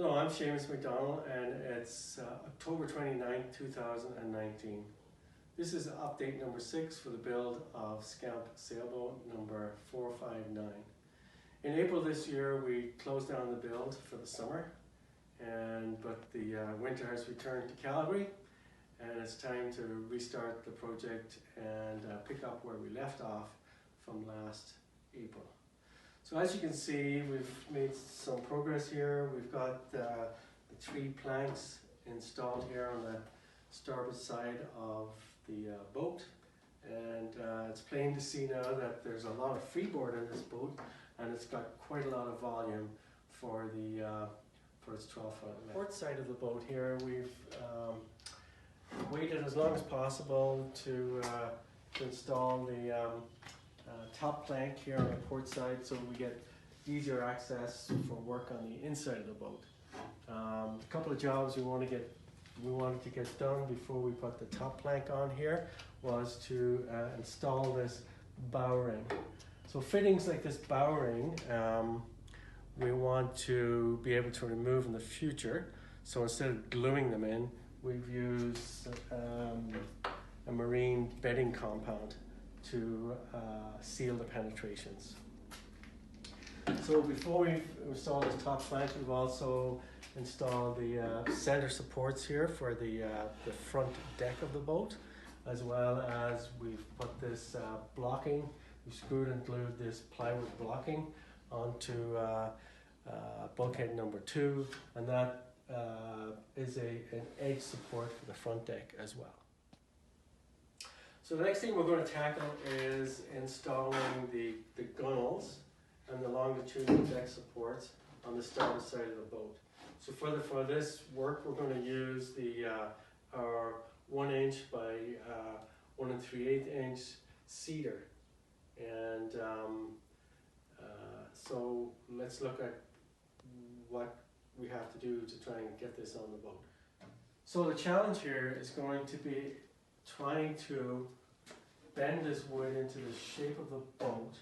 Hello, I'm Seamus McDonald and it's October 29th, 2019. This is update number 6 for the build of Scamp Sailboat number 459. In April this year we closed down the build for the summer, but the winter has returned to Calgary and it's time to restart the project and pick up where we left off from last April. So as you can see, we've made some progress here. We've got the 3 planks installed here on the starboard side of the boat, and it's plain to see now that there's a lot of freeboard in this boat, and it's got quite a lot of volume for its 12-foot length. Port side of the boat here, we've waited as long as possible to install the top plank here on the port side, so we get easier access for work on the inside of the boat. A couple of jobs we wanted to get done before we put the top plank on here was to install this bow ring. So fittings like this bow ring we want to be able to remove in the future. So instead of gluing them in, we've used a marine bedding compound to seal the penetrations. So before we install this top plank, we've also installed the center supports here for the front deck of the boat, as well as we've put this blocking. We screwed and glued this plywood blocking onto bulkhead number 2, and that is an edge support for the front deck as well. So the next thing we're going to tackle is installing the gunnels and the longitudinal deck supports on the starboard side of the boat. So for this work, we're going to use our 1 inch by 1 3/8 inch cedar, and so let's look at what we have to do to try and get this on the boat. So the challenge here is going to be trying to bend this wood into the shape of the boat.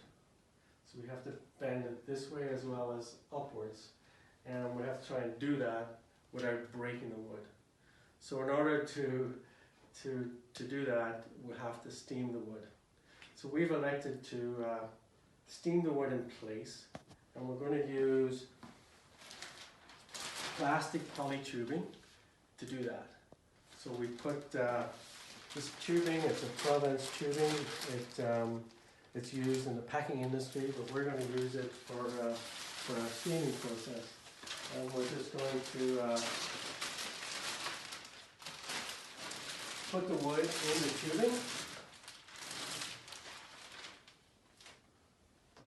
So we have to bend it this way as well as upwards, and we have to try and do that without breaking the wood. So in order to do that, we have to steam the wood. So we've elected to steam the wood in place, and we're going to use plastic poly tubing to do that. So we put this tubing, it's a 12-inch tubing. It's used in the packing industry, but we're going to use it for a steaming process. And we're just going to put the wood in the tubing.